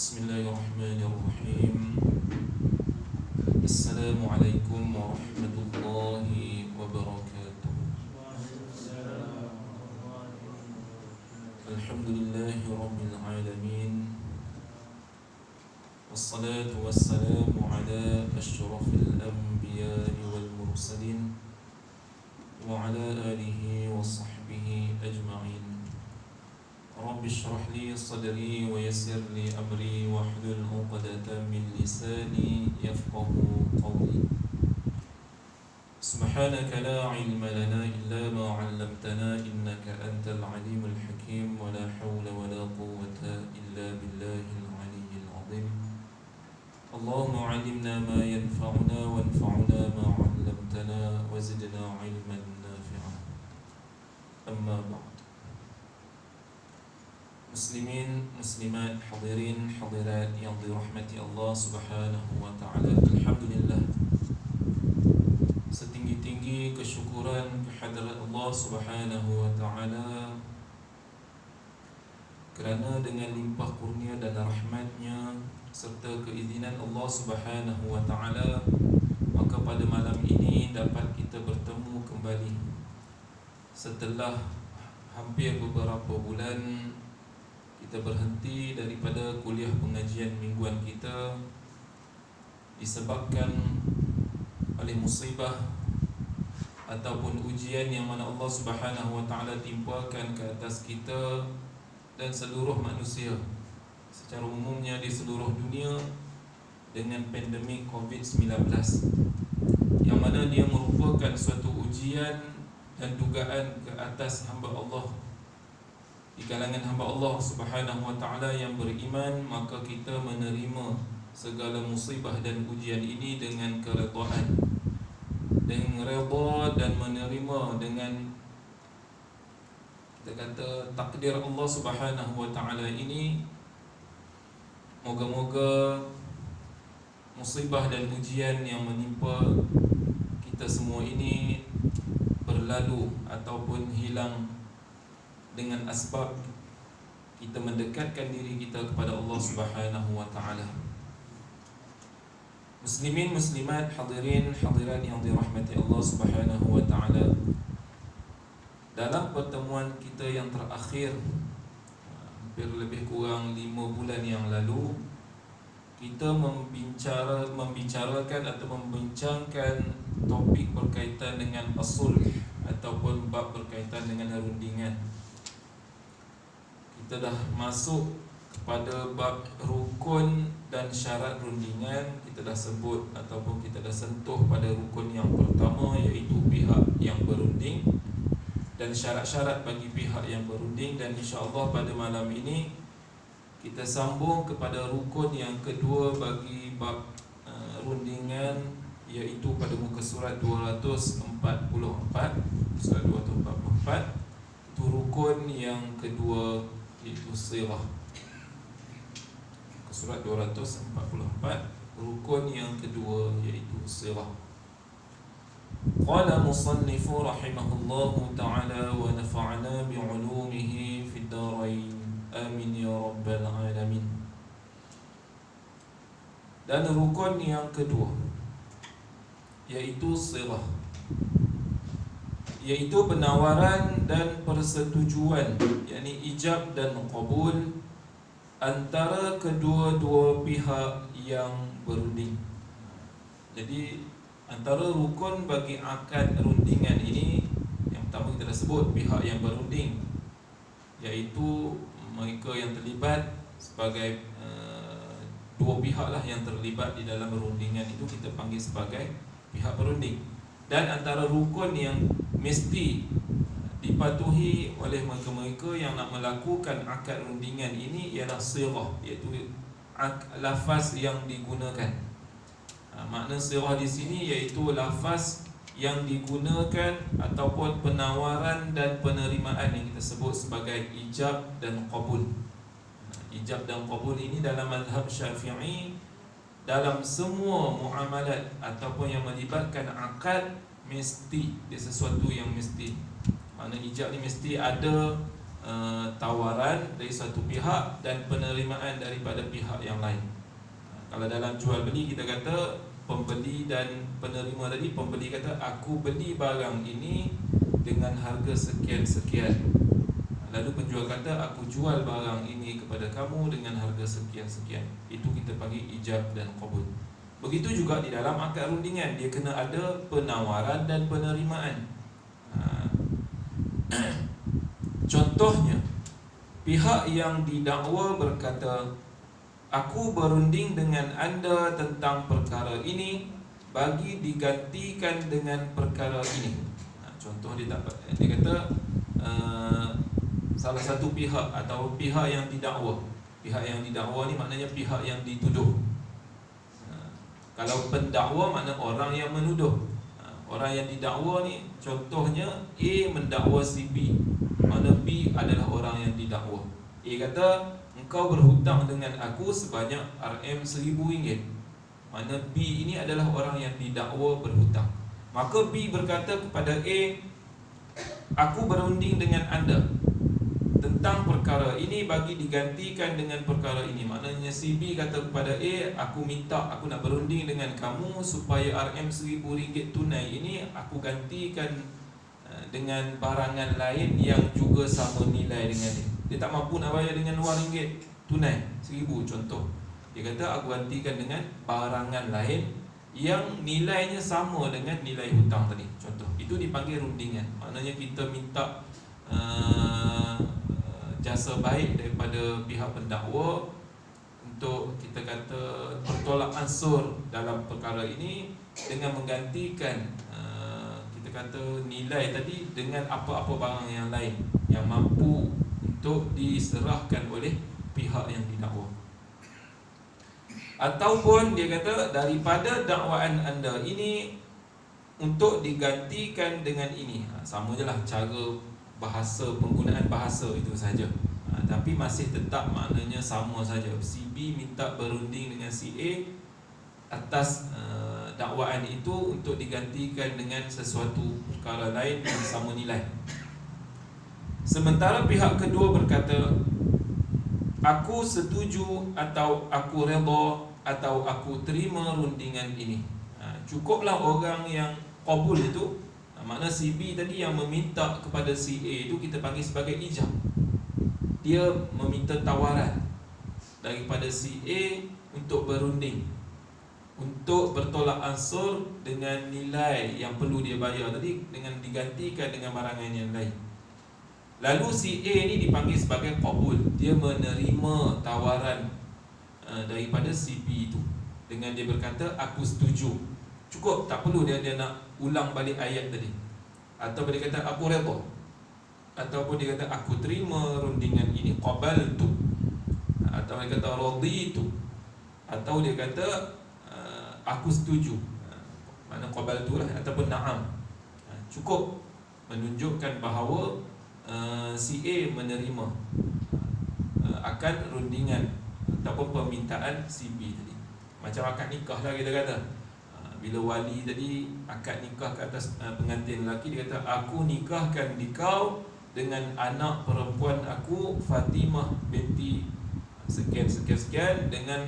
Bismillahirrahmanirrahim. Assalamualaikum warahmatullahi wabarakatuh. Alhamdulillahi rabbil alamin. Wassalatu wassalamu ala asyrafil anbiya'i wal mursalin wa ala alihi wa sahbihi ajma'in. Rabbi shrah li sadri wa yassir li amri wahlul 'uqdatam min lisani yafqahu qawli. Subhanaka la 'ilma lana illa ma 'allamtana innaka antal 'alimul hakim wa la hawla wa la quwwata illa billahil 'aliyyil 'azim. Allahumma 'allimna ma yanfa'una wanfa'na ma 'allamtana wa zidna 'ilman nafi'an. Amma ba'd. Muslimin, muslimat, hadirin, hadirat yang dirahmati Allah Subhanahu wa ta'ala. Alhamdulillah, setinggi-tinggi kesyukuran kehadirat Allah Subhanahu wa ta'ala, kerana dengan limpah kurnia dan rahmatnya serta keizinan Allah Subhanahu wa ta'ala, maka pada malam ini dapat kita bertemu kembali setelah hampir beberapa bulan kita berhenti daripada kuliah pengajian mingguan kita disebabkan oleh musibah ataupun ujian yang mana Allah Subhanahu wa ta'ala timpakan ke atas kita dan seluruh manusia secara umumnya di seluruh dunia dengan pandemik COVID-19, yang mana dia merupakan suatu ujian dan dugaan ke atas hamba Allah. Di kalangan hamba Allah Subhanahu wa ta'ala yang beriman, maka kita menerima segala musibah dan ujian ini dengan keredaan, dengan redha dan menerima dengan, kita kata, takdir Allah Subhanahu wa ta'ala ini. Moga-moga musibah dan ujian yang menimpa kita semua ini berlalu ataupun hilang dengan asbab kita mendekatkan diri kita kepada Allah Subhanahu wa ta'ala. Muslimin, muslimat, hadirin, hadirat yang dirahmati Allah Subhanahu wa ta'ala, dalam pertemuan kita yang terakhir, hampir lebih kurang 5 bulan yang lalu, kita membicarakan atau membincangkan topik berkaitan dengan as-sulh ataupun bab berkaitan dengan rundingan. Kita dah masuk kepada bab rukun dan syarat rundingan. Kita dah sebut ataupun kita dah sentuh pada rukun yang pertama, iaitu pihak yang berunding, dan syarat-syarat bagi pihak yang berunding. Dan insya-Allah pada malam ini kita sambung kepada rukun yang kedua bagi bab rundingan, iaitu pada muka surat 244. Surat 244 itu rukun yang kedua, iaitu sirah. Surat 244, rukun yang kedua, iaitu sirah. Qala musannifu rahimahullahu ta'ala wa nafa'ana bi'ulumihi fid darain, amin ya rabbal alamin. Dan rukun yang kedua, iaitu sirah, iaitu penawaran dan persetujuan, yakni ijab dan qabul antara kedua-dua pihak yang berunding. Jadi antara rukun bagi akad rundingan ini, yang pertama kita dah sebut pihak yang berunding, iaitu mereka yang terlibat sebagai dua pihak lah yang terlibat di dalam rundingan itu kita panggil sebagai pihak berunding. Dan antara rukun yang mesti dipatuhi oleh mereka-mereka yang nak melakukan akad rundingan ini ialah sirah, iaitu lafaz yang digunakan. Makna sirah di sini iaitu lafaz yang digunakan ataupun penawaran dan penerimaan yang kita sebut sebagai ijab dan qabul. Ijab dan qabul ini dalam mazhab Syafi'i, dalam semua muamalat ataupun yang melibatkan akad, mesti dia sesuatu yang mesti. Makna ijab ni mesti ada tawaran dari satu pihak dan penerimaan daripada pihak yang lain. Kalau dalam jual beli kita kata pembeli dan penerima tadi, pembeli kata aku beli barang ini dengan harga sekian-sekian, lalu penjual kata aku jual barang ini kepada kamu dengan harga sekian-sekian. Itu kita panggil ijab dan qabul. Begitu juga di dalam akad rundingan, dia kena ada penawaran dan penerimaan. Contohnya, pihak yang didakwa berkata, aku berunding dengan anda tentang perkara ini bagi digantikan dengan perkara ini. Contoh dia kata salah satu pihak atau pihak yang didakwa. Pihak yang didakwa ni maknanya pihak yang dituduh. Kalau pendakwa makna orang yang menuduh. Orang yang didakwa ni contohnya A mendakwa si B, mana B adalah orang yang didakwa. A kata engkau berhutang dengan aku sebanyak RM1000. Mana B ini adalah orang yang didakwa berhutang. Maka B berkata kepada A, aku berunding dengan anda tentang perkara ini bagi digantikan dengan perkara ini. Maknanya si B kata kepada A, aku nak berunding dengan kamu supaya RM1000 tunai ini aku gantikan dengan barangan lain yang juga sama nilai dengan dia. Dia tak mampu nak bayar dengan RM1 tunai 1000 contoh. Dia kata aku gantikan dengan barangan lain yang nilainya sama dengan nilai hutang tadi. Contoh, itu dipanggil rundingan. Maknanya kita minta jasa baik daripada pihak pendakwa untuk kita kata bertolak ansur dalam perkara ini dengan menggantikan kita kata nilai tadi dengan apa-apa barang yang lain yang mampu untuk diserahkan oleh pihak yang didakwa. Ataupun dia kata daripada dakwaan anda ini untuk digantikan dengan ini. Sama je lah cara bahasa, penggunaan bahasa itu saja. Tapi masih tetap maknanya sama saja. Si B minta berunding dengan si A atas dakwaan itu untuk digantikan dengan sesuatu perkara lain yang sama nilai. Sementara pihak kedua berkata, aku setuju atau aku redha atau aku terima rundingan ini. Cukuplah orang yang qabul itu. Makna si B tadi yang meminta kepada si A itu kita panggil sebagai ijab. Dia meminta tawaran daripada si A untuk berunding, untuk bertolak ansur dengan nilai yang perlu dia bayar tadi dengan digantikan dengan barangan yang lain. Lalu si A ni dipanggil sebagai qabul. Dia menerima tawaran daripada si B itu dengan dia berkata aku setuju. Cukup, tak perlu dia nak ulang balik ayat tadi. Atau dia kata aku redha, ataupun dia kata aku terima rundingan ini, qabaltu, atau dia kata raditu, atau dia kata aku setuju. Makna qabaltu lah, ataupun na'am. Cukup menunjukkan bahawa si A menerima akan rundingan ataupun permintaan si B tadi. Macam akad nikah lah kita kata. Bila wali tadi akad nikah ke atas pengantin lelaki, dia kata aku nikahkan dikau dengan anak perempuan aku Fatimah binti sekian-sekian dengan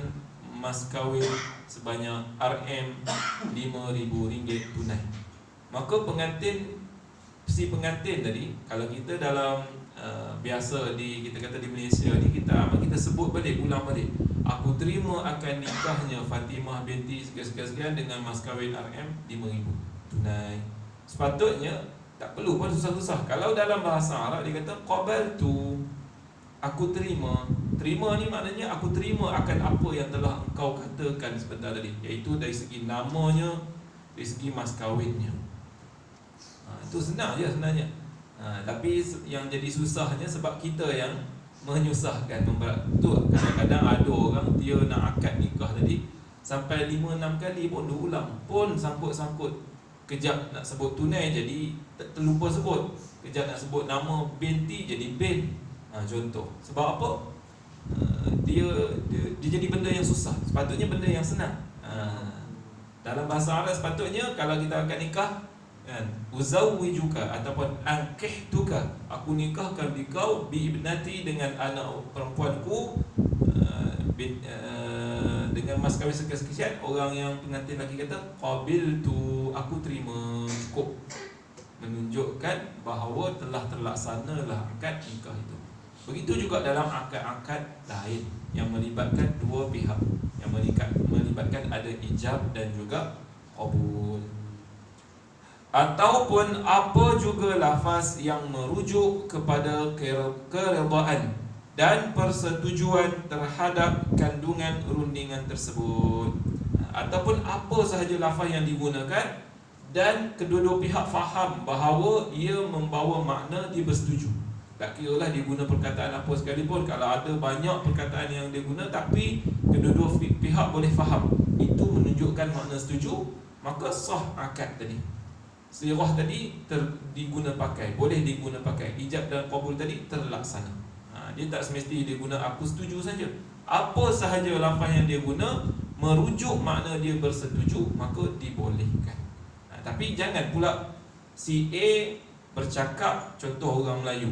mas kahwin sebanyak RM5,000 tunai. Maka si pengantin tadi, kalau kita dalam biasa kita kata di Malaysia ni, kita sebut balik, ulang balik, aku terima akan nikahnya Fatimah binti sekian-sekian dengan mas kahwin RM5,000 tunai. Sepatutnya tak perlu pun susah-susah. Kalau dalam bahasa Arab dia kata qabaltu, aku terima. Terima ni maknanya aku terima akan apa yang telah engkau katakan sebentar tadi, iaitu dari segi namanya, dari segi mas kahwinnya. Itu senang je sebenarnya. Tapi yang jadi susahnya sebab kita yang menyusahkan, memberat. Tu kadang-kadang ada orang dia nak akad nikah tadi sampai 5-6 kali pun dia ulang, pun sangkut-sangkut. Kejap nak sebut tunai jadi terlupa sebut, kejap nak sebut nama binti jadi bin. Contoh. Sebab apa? Dia jadi benda yang susah. Sepatutnya benda yang senang. Dalam bahasa Arab sepatutnya kalau kita akan nikah, kan, uzawwijuka ataupun ankihtuka, aku nikahkan dikau bi ibnati, dengan anak perempuanku, dengan mas kahwin sekian-sekian. Orang yang pengantin lelaki kata qabiltu, aku terima, cukup, menunjukkan bahawa telah terlaksanalah akad nikah itu. Begitu juga dalam akad-akad lain yang melibatkan dua pihak, yang melibatkan ada ijab dan juga qabul. Ataupun apa juga lafaz yang merujuk kepada keredaan dan persetujuan terhadap kandungan rundingan tersebut. Ataupun apa sahaja lafaz yang digunakan dan kedua-dua pihak faham bahawa ia membawa makna dia bersetuju. Tak kiralah dia guna perkataan apa sekalipun, kalau ada banyak perkataan yang dia guna tapi kedua-dua pihak boleh faham, itu menunjukkan makna setuju, maka sah akad tadi. Sirah tadi diguna pakai, boleh diguna pakai. Ijab dan qabul tadi terlaksana. Dia tak semesti dia guna aku setuju saja. Apa sahaja lafaz yang dia guna merujuk makna dia bersetuju, maka dibolehkan. Tapi jangan pula si A bercakap, contoh orang Melayu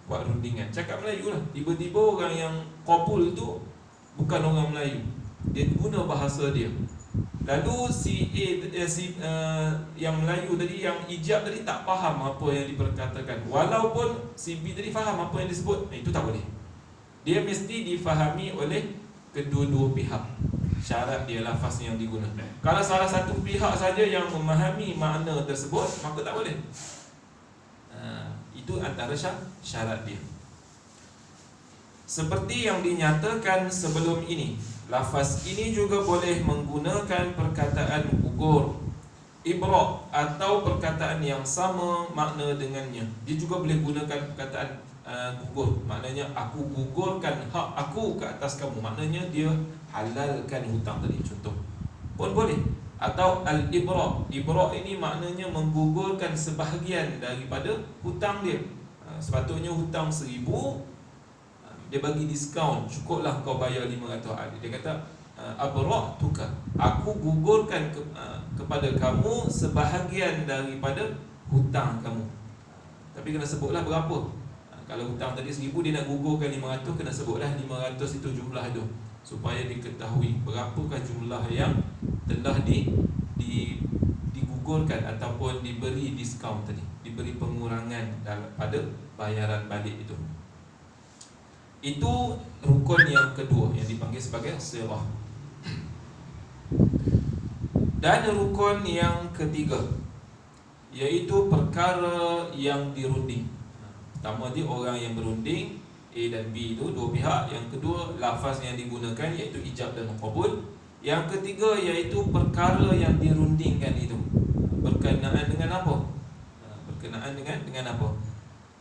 buat rundingan, cakap Melayu lah, tiba-tiba orang yang qabul tu bukan orang Melayu, dia guna bahasa dia. Lalu si A, yang Melayu tadi, yang ijab tadi tak faham apa yang diperkatakan, walaupun si B tadi faham apa yang disebut. Itu tak boleh. Dia mesti difahami oleh kedua-dua pihak. Syarat dia lafaz yang digunakan. Kalau salah satu pihak saja yang memahami makna tersebut, maka tak boleh. Itu antara syarat dia. Seperti yang dinyatakan sebelum ini, lafaz ini juga boleh menggunakan perkataan gugur, ibra' atau perkataan yang sama makna dengannya. Dia juga boleh gunakan perkataan gugur, maknanya aku gugurkan hak aku ke atas kamu, maknanya dia halalkan hutang tadi, contoh pun boleh. Atau al-ibra', ibra' ini maknanya menggugurkan sebahagian daripada hutang dia. Sepatutnya hutang 1,000, dia bagi diskaun, cukuplah kau bayar 500. Dia kata abra'tuka, aku gugurkan kepada kamu sebahagian daripada hutang kamu. Tapi kena sebutlah berapa. Kalau hutang tadi 1,000, dia nak gugurkan 500, kena sebutlah 500 itu jumlah itu, supaya diketahui berapakah jumlah yang telah digugurkan ataupun diberi diskaun tadi, diberi pengurangan pada bayaran balik itu. Itu rukun yang kedua yang dipanggil sebagai sirah. Dan rukun yang ketiga, iaitu perkara yang dirunding. Pertama dia orang yang berunding, A dan B itu dua pihak. Yang kedua lafaz yang digunakan iaitu ijab dan qabul. Yang ketiga iaitu perkara yang dirundingkan itu berkenaan dengan apa? Berkenaan dengan apa?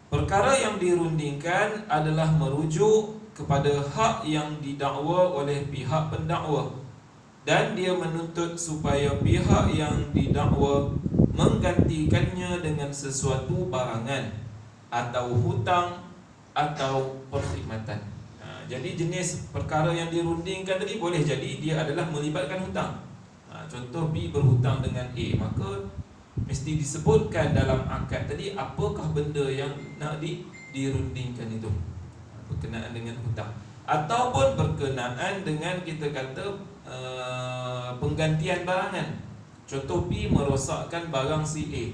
Perkara yang dirundingkan adalah merujuk kepada hak yang didakwa oleh pihak pendakwa, dan dia menuntut supaya pihak yang didakwa menggantikannya dengan sesuatu barangan atau hutang atau perkhidmatan. Jadi jenis perkara yang dirundingkan tadi boleh jadi dia adalah melibatkan hutang. Contoh B berhutang dengan A, maka mesti disebutkan dalam akad tadi apakah benda yang nak dirundingkan itu, berkenaan dengan hutang, ataupun berkenaan dengan kita kata penggantian barangan. Contoh B merosakkan barang si A,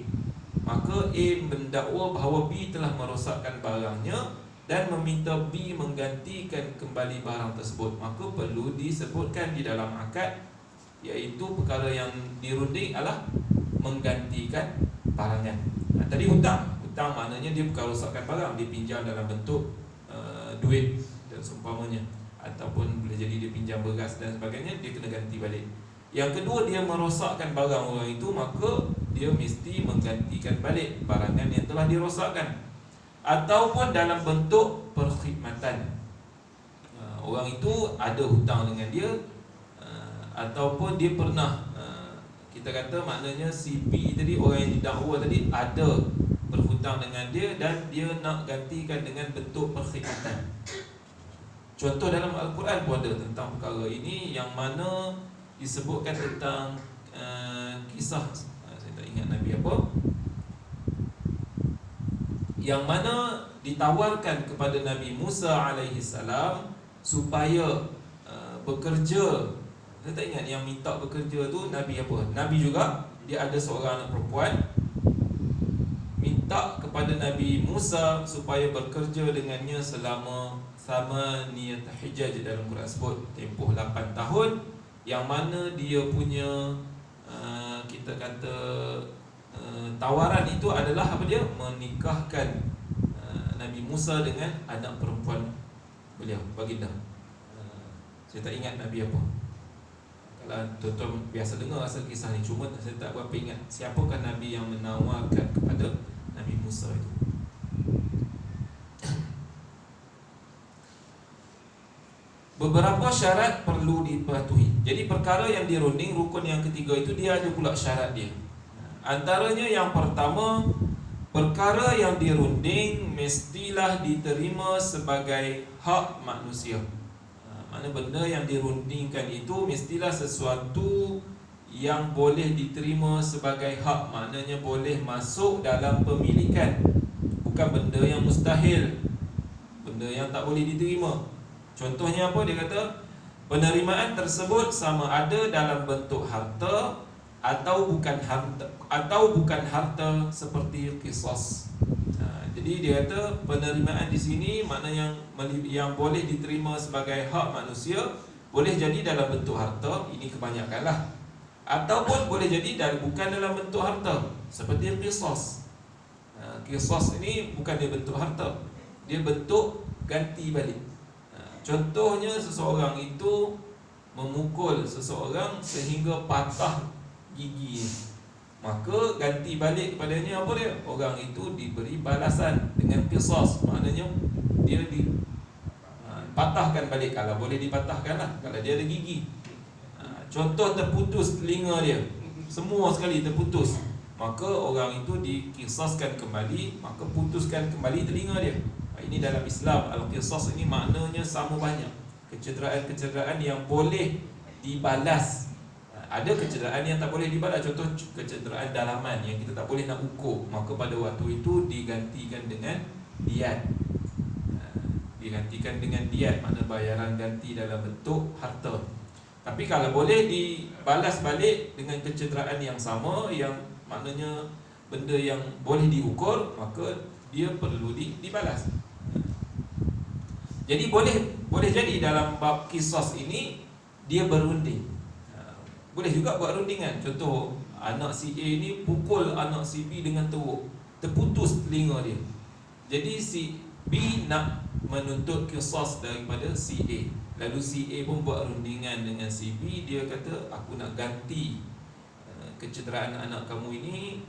maka A mendakwa bahawa B telah merosakkan barangnya dan meminta B menggantikan kembali barang tersebut, maka perlu disebutkan di dalam akad, iaitu perkara yang dirunding adalah menggantikan barangan. Tadi hutang maknanya dia bukan rosakkan barang, dia pinjam dalam bentuk duit dan seumpamanya, ataupun boleh jadi dia pinjam beras dan sebagainya, dia kena ganti balik. Yang kedua, dia merosakkan barang orang itu, maka dia mesti menggantikan balik barangan yang telah dirosakkan. Ataupun dalam bentuk perkhidmatan, orang itu ada hutang dengan dia, ataupun dia pernah, kita kata maknanya si B tadi, orang yang didakwa tadi, ada berhutang dengan dia dan dia nak gantikan dengan bentuk perkhidmatan. Contoh dalam Al-Quran pun ada tentang perkara ini, yang mana disebutkan tentang kisah, saya tak ingat Nabi apa, yang mana ditawarkan kepada Nabi Musa alaihi salam supaya bekerja. Saya tak ingat yang minta bekerja tu Nabi apa. Nabi juga, dia ada seorang anak perempuan, minta kepada Nabi Musa supaya bekerja dengannya selama niyat hijaj dalam Quran sebut tempoh 8 tahun, yang mana dia punya kita kata tawaran itu adalah apa dia? Menikahkan Nabi Musa dengan anak perempuan beliau, baginda. Saya tak ingat Nabi apa. Kalau tuan-tuan biasa dengar asal kisah ni, cuma saya tak berapa ingat siapakah Nabi yang menawarkan kepada Nabi Musa itu. Beberapa syarat perlu dipatuhi. Jadi perkara yang dirunding, rukun yang ketiga itu dia ada pula syarat dia. Antaranya yang pertama, perkara yang dirunding mestilah diterima sebagai hak manusia. Mana benda yang dirundingkan itu mestilah sesuatu yang boleh diterima sebagai hak, maknanya boleh masuk dalam pemilikan, bukan benda yang mustahil, benda yang tak boleh diterima. Contohnya apa? Dia kata penerimaan tersebut sama ada dalam bentuk harta atau bukan harta seperti qisas. Jadi dia kata penerimaan di sini makna yang boleh diterima sebagai hak manusia boleh jadi dalam bentuk harta, ini kebanyakanlah, ataupun boleh jadi bukan dalam bentuk harta seperti qisas. Qisas ini bukan dia bentuk harta, dia bentuk ganti balik. Contohnya seseorang itu memukul seseorang sehingga patah gigi, maka ganti balik kepadanya apa dia? Orang itu diberi balasan dengan qisas, maknanya dia dipatahkan balik, kalau boleh dipatahkan lah, kalau dia ada gigi. Contoh terputus telinga dia, semua sekali terputus, maka orang itu dikisaskan kembali, maka putuskan kembali telinga dia. Ini dalam Islam, al-qisas ini maknanya sama banyak. Kecederaan-kecederaan yang boleh dibalas. Ada kecederaan yang tak boleh dibalas. Contoh kecederaan dalaman yang kita tak boleh nak ukur, maka pada waktu itu digantikan dengan diat. Digantikan dengan diat, makna bayaran ganti dalam bentuk harta. Tapi kalau boleh dibalas balik dengan kecederaan yang sama, yang maknanya benda yang boleh diukur, maka dia perlu dibalas. Jadi boleh jadi dalam bab qisas ini dia berunding. Boleh juga buat rundingan. Contoh, anak si A ni pukul anak si B dengan teruk, terputus telinga dia. Jadi si B nak menuntut qisas daripada si A. Lalu si A pun buat rundingan dengan si B. Dia kata, aku nak ganti kecederaan anak kamu ini,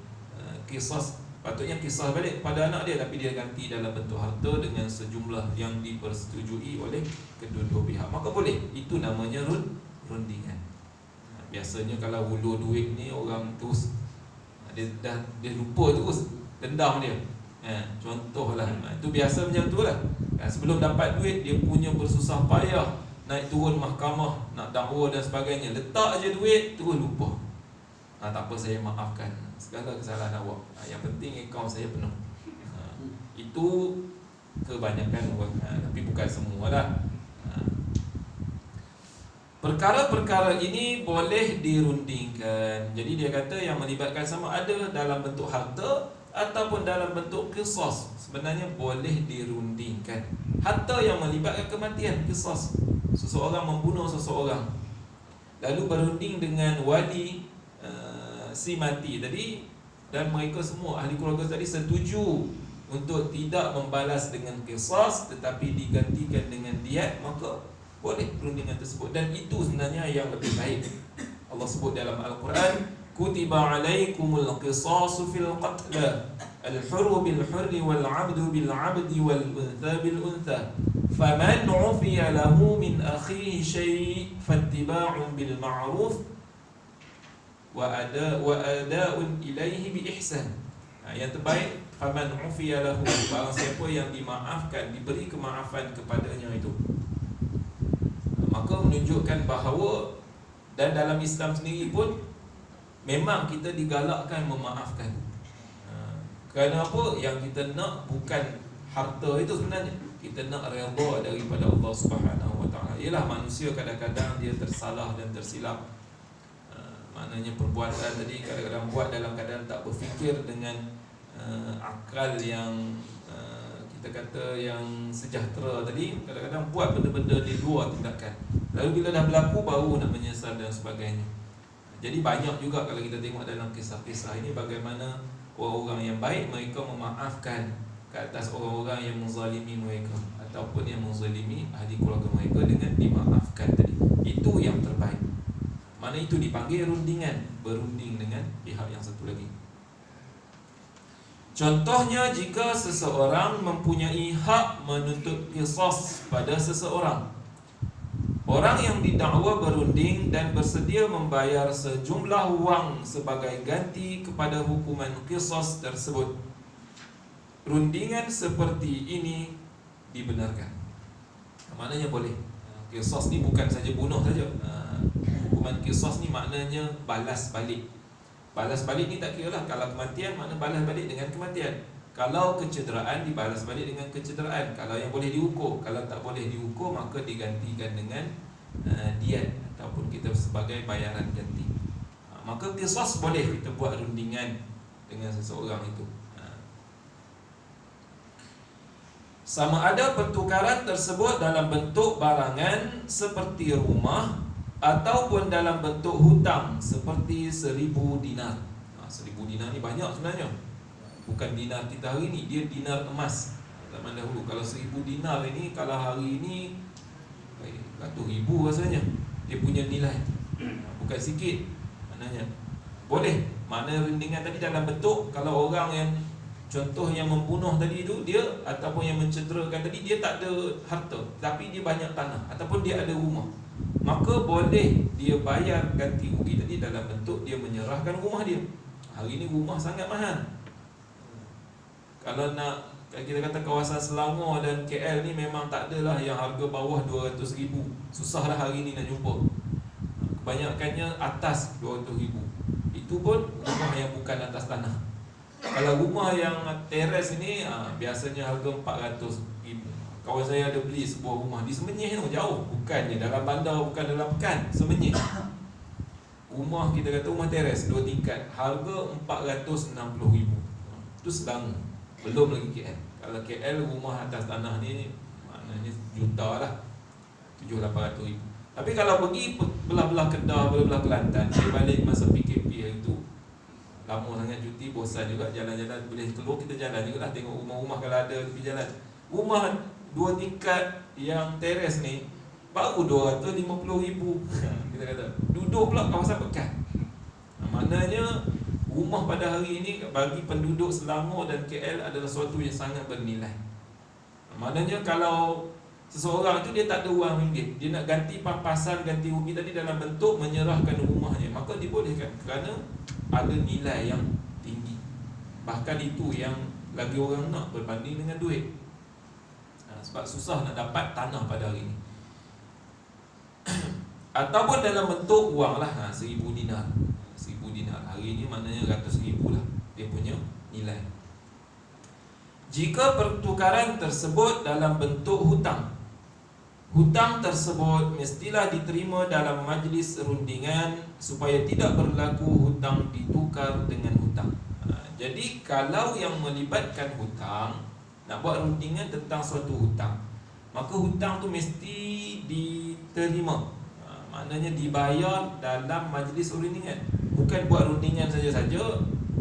qisas. Patutnya qisas balik kepada anak dia, tapi dia ganti dalam bentuk harta dengan sejumlah yang dipersetujui oleh kedua-dua pihak. Maka boleh. Itu namanya rundingan. Biasanya kalau hulur duit ni orang terus dia lupa terus, dendam dia. Contohlah, itu biasa macam tu lah. Sebelum dapat duit, dia punya bersusah payah naik turun mahkamah, nak dakwa dan sebagainya. Letak je duit, terus lupa. Tak apa, saya maafkan segala kesalahan awak. Yang penting akaun saya penuh. Itu kebanyakan orang, tapi bukan semua lah. Perkara-perkara ini boleh dirundingkan. Jadi dia kata yang melibatkan sama ada dalam bentuk harta ataupun dalam bentuk qisas, sebenarnya boleh dirundingkan. Harta yang melibatkan kematian, qisas. Seseorang membunuh seseorang, lalu berunding dengan wali si mati tadi, dan mereka semua ahli keluarga tadi setuju untuk tidak membalas dengan qisas tetapi digantikan dengan diat, maka boleh perundingan tersebut. Dan itu sebenarnya yang lebih baik. Allah sebut dalam Al-Quran, kutiba alaikumul qisasu fil qatla, al-hurru bil hurri wal 'abdu bil 'abdi wal untha bil untha, faman 'ufiya lahu min akhihi syai' fattiba'un bil ma'ruf wa ada'un ilaihi bi ihsan. Yang terbaik, faman 'ufiya lahu, barang siapa yang dimaafkan, diberi kemaafan kepadanya itu, maka menunjukkan bahawa, dan dalam Islam sendiri pun memang kita digalakkan memaafkan. Kerana apa? Yang kita nak bukan harta itu sebenarnya. Kita nak redha daripada Allah Subhanahu Wa Taala. Ialah manusia kadang-kadang dia tersalah dan tersilap. Maknanya perbuatan tadi kadang-kadang buat dalam keadaan tak berfikir dengan akal yang kita kata yang sejahtera tadi. Kadang-kadang buat benda-benda di luar tindakan. Lalu bila dah berlaku baru nak menyesal dan sebagainya. Jadi banyak juga kalau kita tengok dalam kisah-kisah ini bagaimana orang-orang yang baik mereka memaafkan ke atas orang-orang yang menzalimi mereka ataupun yang menzalimi ahli keluarga mereka dengan dimaafkan tadi. Itu yang terbaik. Mana itu dipanggil rundingan, berunding dengan pihak yang satu lagi. Contohnya jika seseorang mempunyai hak menuntut qisas pada seseorang. Orang yang didakwa berunding dan bersedia membayar sejumlah wang sebagai ganti kepada hukuman qisas tersebut. Rundingan seperti ini dibenarkan. Maknanya boleh. Qisas ni bukan saja bunuh saja. Hukuman qisas ni maknanya balas balik. Balas balik ni tak kira lah. Kalau kematian makna balas balik dengan kematian. Kalau kecederaan dibalas balik dengan kecederaan. Kalau yang boleh diukur. Kalau tak boleh diukur maka digantikan dengan diat ataupun kita sebagai bayaran ganti. Maka qisas boleh kita buat rundingan dengan seseorang itu. Sama ada pertukaran tersebut dalam bentuk barangan seperti rumah ataupun dalam bentuk hutang seperti 1,000 dinar. 1,000 dinar ni banyak sebenarnya. Bukan dinar kita hari ni, dia dinar emas zaman dahulu. Kalau 1,000 dinar ini, kalau hari ini ratus ribu rasanya. Dia punya nilai, bukan sikit. Maknanya boleh. Makna rundingan tadi dalam bentuk, kalau orang yang contoh yang membunuh tadi itu, dia ataupun yang mencederakan tadi, dia tak ada harta tapi dia banyak tanah ataupun dia ada rumah, maka boleh dia bayar ganti rugi tadi dalam bentuk dia menyerahkan rumah dia. Hari ini rumah sangat mahal. Kalau nak kita kata kawasan Selangor dan KL ni memang tak adalah yang harga bawah 200,000. Susahlah hari ni nak jumpa. Kebanyakannya atas 200,000. Itu pun rumah yang bukan atas tanah. Kalau rumah yang teres ini biasanya harga 400,000. Kawan saya ada beli sebuah rumah di Semenyih tu, jauh. Bukannya dalam bandar, bukan dalam pekan, Semenyih. Rumah kita kata rumah teres 2 tingkat, harga 460,000. Itu Selangor. Belum lagi KL. Kalau KL rumah atas tanah ni maknanya juta lah, 700-800 ribu. Tapi kalau pergi belah-belah Kedah, belah-belah Kelantan, saya balik masa PKP hari tu, lama sangat cuti, bosan juga jalan-jalan. Boleh keluar kita jalan juga lah, tengok rumah-rumah kalau ada di jalan. Rumah 2 tingkat yang teres ni baru 250,000. Kita kata duduk pula kawasan pekan. Maknanya rumah pada hari ini bagi penduduk Selangor dan KL adalah sesuatu yang sangat bernilai. Maknanya kalau seseorang itu dia tak ada wang ringgit, dia nak ganti pampasan, ganti rugi tadi dalam bentuk menyerahkan rumahnya, maka dibolehkan kerana ada nilai yang tinggi. Bahkan itu yang lagi orang nak berbanding dengan duit. Sebab susah nak dapat tanah pada hari ini. Ataupun dalam bentuk wang lah, 1,000 dinar. 1,000 dinar hari ini maknanya ratus ribu lah dia punya nilai. Jika pertukaran tersebut dalam bentuk hutang, hutang tersebut mestilah diterima dalam majlis rundingan supaya tidak berlaku hutang ditukar dengan hutang. Jadi kalau yang melibatkan hutang, nak buat rundingan tentang suatu hutang, maka hutang tu mesti diterima. Maknanya dibayar dalam majlis rundingan. Bukan buat rundingan saja-saja,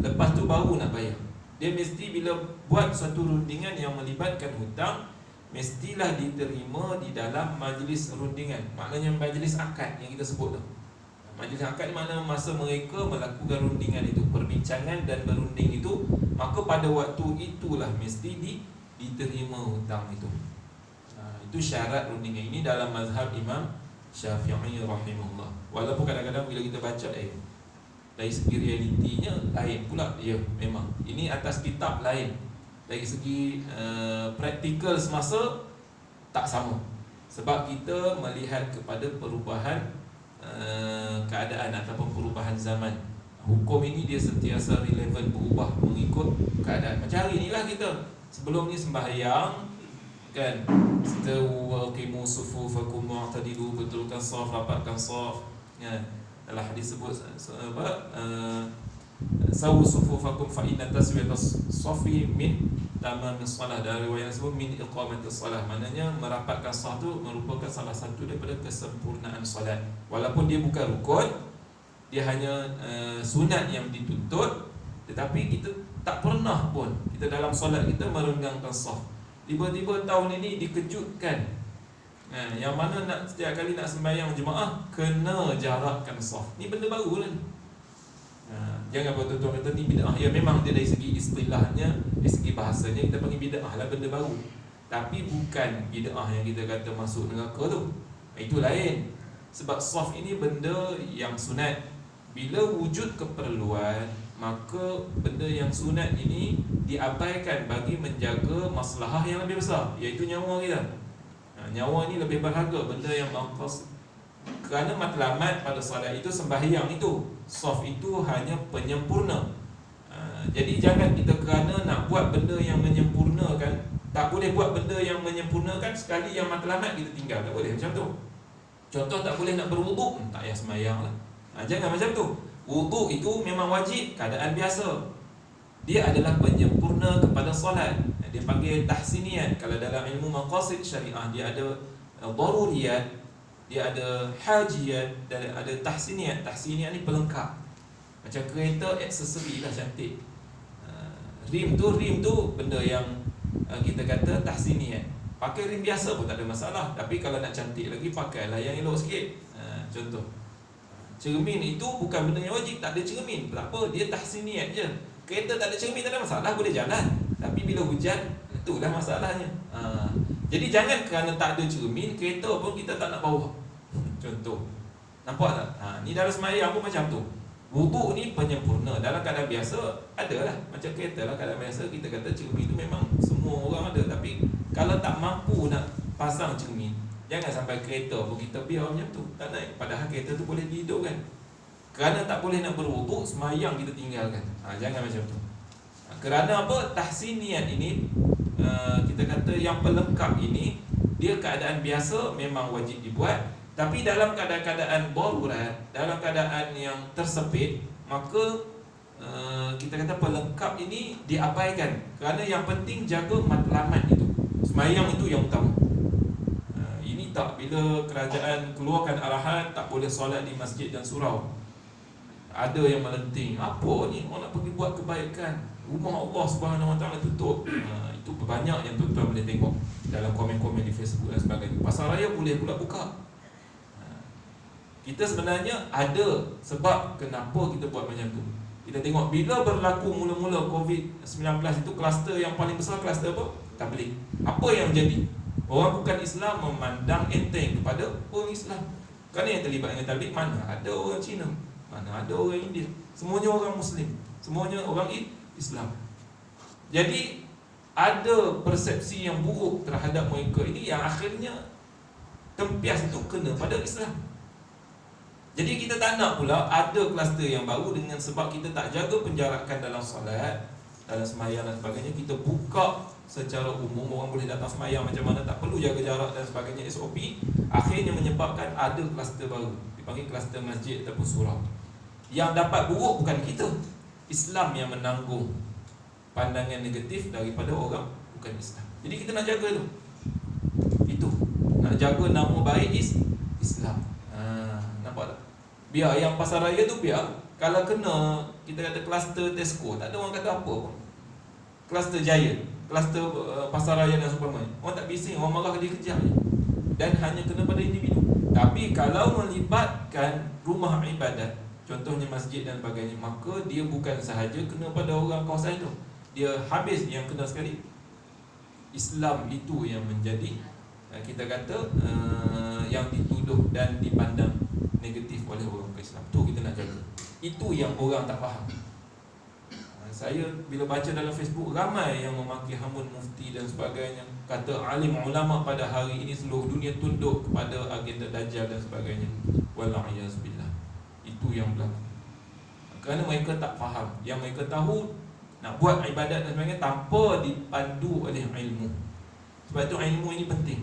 lepas tu baru nak bayar. Dia mesti bila buat suatu rundingan yang melibatkan hutang, mestilah diterima di dalam majlis rundingan. Maknanya majlis akad yang kita sebut tu. Majlis akad ni makna masa mereka melakukan rundingan itu, perbincangan dan berunding itu, maka pada waktu itulah mesti diterima hutang itu. Itu syarat rundingan. Ini dalam mazhab Imam Syafi'i rahimahullah. Walaupun kadang-kadang bila kita baca dari segi realitinya lain pula. Ya, memang ini atas kitab lain. Dari segi praktikal semasa tak sama. Sebab kita melihat kepada perubahan keadaan ataupun perubahan zaman. Hukum ini dia sentiasa relevan, berubah mengikut keadaan. Macam cari ni lah kita. Sebelum ni sembahyang kan, istawu aqimu sufufakum wa'tadilu, betulkan saf, rapatkan saf kan. Dalam hadis sebut sawu sufufakum fa inna taswiyatas safi min tamamis salah. Dari riwayat sebut min iqamatis salah, maknanya merapatkan saf tu merupakan salah satu daripada kesempurnaan solat. Walaupun dia bukan rukun, dia hanya sunat yang dituntut, tetapi kita tak pernah pun kita dalam solat kita merenggangkan saf. Tiba-tiba tahun ini dikejutkan, yang mana nak setiap kali nak sembahyang jemaah kena jarakkan saf. Ni benda baru lah. Jangan betul-betul kata ni bid'ah. Ya memang dia dari segi istilahnya, dari segi bahasanya kita panggil bid'ah lah, benda baru. Tapi bukan bid'ah yang kita kata masuk neraka tu. Itu lain. Sebab saf ini benda yang sunat. Bila wujud keperluan, maka benda yang sunat ini diabaikan bagi menjaga maslahah yang lebih besar, iaitu nyawa kita. Nyawa ni lebih berharga, benda yang maqas. Kerana matlamat pada solat itu sembahyang itu, saf itu hanya penyempurna. Jadi jangan kita kerana nak buat benda yang menyempurnakan, tak boleh buat benda yang menyempurnakan sekali yang matlamat kita tinggal, tak boleh macam tu. Contoh, tak boleh nak berwuduk, tak payah sembahyang lah. Jangan macam tu. Wuduk itu memang wajib, keadaan biasa. Dia adalah penyempurna kepada solat. Dia panggil tahsiniyat. Kalau dalam ilmu maqasid syariah, dia ada daruriyat, dia ada hajiyat, dan ada tahsiniyat. Tahsiniyat ni pelengkap. Macam kereta, aksesori lah cantik. Rim tu benda yang kita kata tahsiniyat. Pakai rim biasa pun tak ada masalah, tapi kalau nak cantik lagi, pakailah yang elok sikit. Contoh, cermin itu bukan benda yang wajib, tak ada cermin, tak apa, dia tahsiniyat je. Kereta tak ada cermin tak ada masalah, boleh jalan. Tapi bila hujan, itulah masalahnya. Jadi jangan kerana tak ada cermin, kereta pun kita tak nak bawa. Contoh, nampak tak? Ni dalam sembahyang pun macam tu. Wuduk ni penyempurna. Dalam keadaan biasa adalah macam kereta lah, keadaan biasa kita kata cermin tu memang semua orang ada. Tapi kalau tak mampu nak pasang cermin, jangan sampai kereta pun kita biar macam tu, tak naik. Padahal kereta tu boleh dihidupkan. Kerana tak boleh nak berwuduk, sembahyang kita tinggalkan. Jangan macam tu. Kerana apa? Tahsiniyat ini, kita kata yang pelengkap ini, dia keadaan biasa memang wajib dibuat. Tapi dalam keadaan-keadaan darurat, dalam keadaan yang tersepit, maka kita kata pelengkap ini diabaikan. Kerana yang penting jaga matlamat itu. Sembahyang itu yang utama. Ini tak, bila kerajaan keluarkan arahan tak boleh solat di masjid dan surau, ada yang melenting, apa ni, orang nak pergi buat kebaikan, rumah Allah Subhanahu Wa Taala tutup. Itu banyak yang tuan-tuan boleh tengok dalam komen-komen di Facebook dan sebagainya. Pasar raya boleh pula buka. Kita sebenarnya ada sebab kenapa kita buat macam tu. Kita tengok bila berlaku mula-mula COVID-19 itu, kluster yang paling besar kluster apa? Tabligh. Apa yang jadi? Orang bukan Islam memandang enteng kepada orang Islam. Kerana yang terlibat dengan tabligh, mana ada orang Cina, mana ada orang India, semuanya orang Muslim, semuanya orang Islam. Jadi ada persepsi yang buruk terhadap mereka ini, yang akhirnya tempias itu kena pada Islam. Jadi kita tak nak pula ada kluster yang baru dengan sebab kita tak jaga penjarakan dalam solat, dalam sembahyang dan sebagainya. Kita buka secara umum, orang boleh datang sembahyang macam mana, tak perlu jaga jarak dan sebagainya, SOP. Akhirnya menyebabkan ada kluster baru, dipanggil kluster masjid ataupun surau. Yang dapat buruk bukan kita, Islam yang menanggung pandangan negatif daripada orang bukan Islam. Jadi kita nak jaga tu. Itu nak jaga nama baik Islam. Nampak tak? Biar yang pasar raya tu, biar kalau kena kita kata kluster Tesco, tak ada orang kata apa pun. Kluster Giant, kluster pasar raya dan seumpamanya, orang tak bising, orang marah dia kejar je. Dan hanya kena pada individu. Tapi kalau melibatkan rumah ibadat, contohnya masjid dan sebagainya, maka dia bukan sahaja kena pada orang kawasan itu, dia habis yang kena sekali. Islam itu yang menjadi kita kata yang dituduh dan dipandang negatif oleh orang Islam. Tu kita nak jaga. Itu yang orang tak faham. Saya bila baca dalam Facebook, ramai yang memaki hamun mufti dan sebagainya, kata alim ulama pada hari ini seluruh dunia tunduk kepada agenda Dajjal dan sebagainya. Wallahiyazbillah. Itu yang berlaku. Kerana mereka tak faham. Yang mereka tahu, nak buat ibadat dan sebagainya tanpa dipandu oleh ilmu. Sebab itu ilmu ini penting.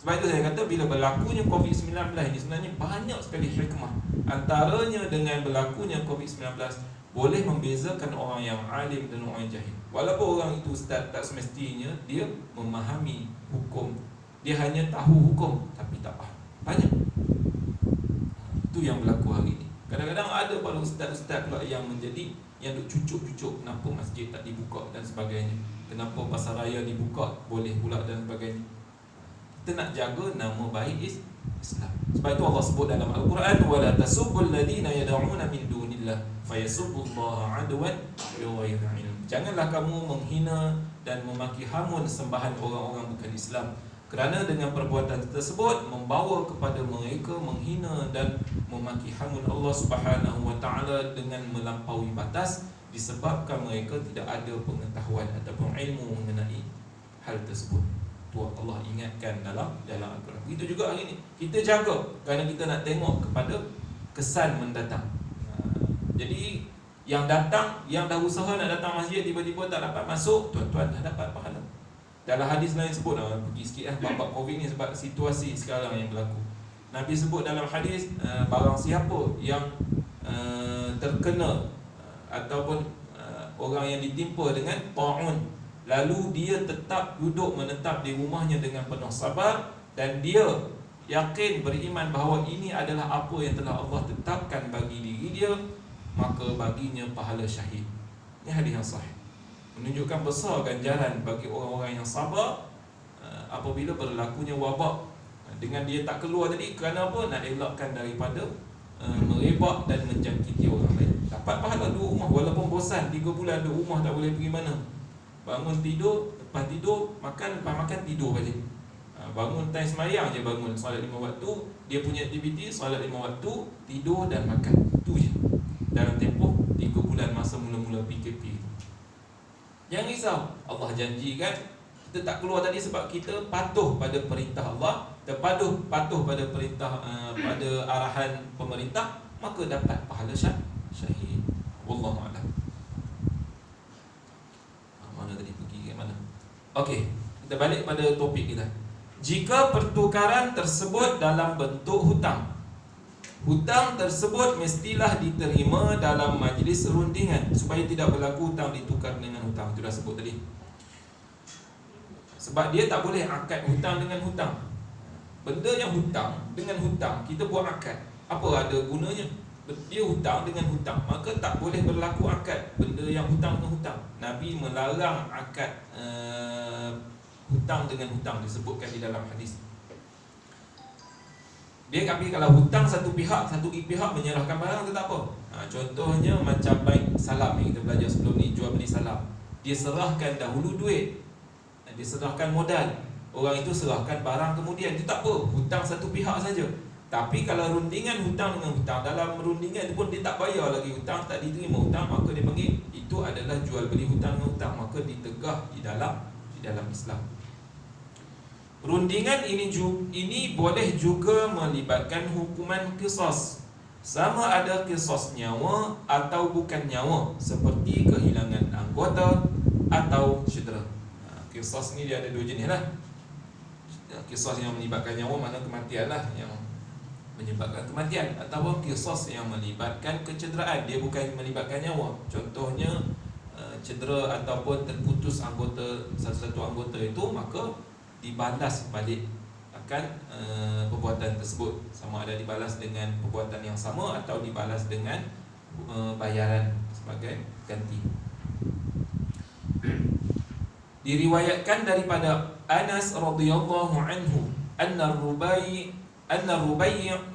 Sebab itu saya kata bila berlakunya COVID-19 ini sebenarnya banyak sekali hikmah. Antaranya dengan berlakunya COVID-19 boleh membezakan orang yang alim dan orang yang jahil. Walaupun orang itu ustaz, tak semestinya dia memahami hukum. Dia hanya tahu hukum tapi tak faham. Banyak. Itu yang berlaku hari ini. Kadang-kadang ada para ustaz-ustaz pula yang menjadi yang duk cucuk-cucuk kenapa masjid tak dibuka dan sebagainya. Kenapa pasar raya dibuka boleh pula dan sebagainya. Kita nak jaga nama baik Islam. Sebab itu Allah sebut dalam Al-Quran, wala tasubbul ladina yad'una min dunillah fayasubbullaha adwan bighairi ilm. Janganlah kamu menghina dan memaki hamun sembahan orang-orang bukan Islam, kerana dengan perbuatan tersebut membawa kepada mereka menghina dan memaki hamun Allah Subhanahu wa taala dengan melampaui batas, disebabkan mereka tidak ada pengetahuan ataupun ilmu mengenai hal tersebut. Allah ingatkan dalam Al-Quran. Begitu juga hari ini kita jaga kerana kita nak tengok kepada kesan mendatang. Jadi yang datang, yang dah usaha nak datang masjid tiba-tiba tak dapat masuk, tuan-tuan dah dapat pahala. Dalam hadis lain sebut, pergi sikit bab COVID ni sebab situasi sekarang yang berlaku. Nabi sebut dalam hadis, barang siapa yang terkena ataupun orang yang ditimpa dengan ta'un, lalu dia tetap duduk menetap di rumahnya dengan penuh sabar dan dia yakin beriman bahawa ini adalah apa yang telah Allah tetapkan bagi diri dia, maka baginya pahala syahid. Ini hadis yang sahih, menunjukkan besar ganjaran bagi orang-orang yang sabar apabila berlakunya wabak. Dengan dia tak keluar tadi, kerana apa? Nak elakkan daripada merebak dan menjangkiti orang lain. Dapat pahala duduk rumah walaupun bosan 3 bulan duduk rumah tak boleh pergi mana. Bangun tidur, lepas tidur makan, lepas makan tidur balik. Bangun time semayang je, bangun solat 5 waktu, dia punya aktiviti solat 5 waktu, tidur dan makan. Itu je dalam tempoh 3 bulan masa mula-mula PKP itu. Jangan risau, Allah janjikan kita tak keluar tadi sebab kita patuh pada perintah Allah, patuh pada perintah pada arahan pemerintah, maka dapat pahala syahid. Wallahu a'lam. Mana tadi pergi ke mana? Okey, kita balik pada topik kita. Jika pertukaran tersebut dalam bentuk hutang, hutang tersebut mestilah diterima dalam majlis rundingan supaya tidak berlaku hutang ditukar dengan hutang. Itu dah sebut tadi. Sebab dia tak boleh akad hutang dengan hutang. Benda yang hutang dengan hutang kita buat akad, apa ada gunanya? Dia hutang dengan hutang, maka tak boleh berlaku akad benda yang hutang dengan hutang. Nabi melarang akad hutang dengan hutang, disebutkan di dalam hadis. Dia tapi kalau hutang satu pihak menyerahkan barang, itu tak apa. Contohnya macam baik salam yang kita belajar sebelum ni, jual beli salam. Dia serahkan dahulu duit, dia serahkan modal, orang itu serahkan barang kemudian, itu tak apa, hutang satu pihak saja. Tapi kalau rundingan hutang dengan hutang, dalam rundingan itu pun dia tak bayar lagi hutang, tak diterima hutang, maka dia panggil itu adalah jual beli hutang dengan hutang, maka ditegah di dalam Islam. Rundingan ini boleh juga melibatkan hukuman qisas, sama ada qisas nyawa atau bukan nyawa, seperti kehilangan anggota atau cedera. Qisas ni dia ada 2 jenis lah. Qisas yang melibatkan nyawa, mana kematian lah yang menyebabkan kematian, ataupun qisas yang melibatkan kecederaan, dia bukan melibatkan nyawa. Contohnya cedera ataupun terputus anggota, satu-satu anggota itu, maka dibalas balik akan perbuatan tersebut, sama ada dibalas dengan perbuatan yang sama atau dibalas dengan bayaran sebagai ganti. Diriwayatkan daripada Anas radhiyallahu anhu anna Rubai'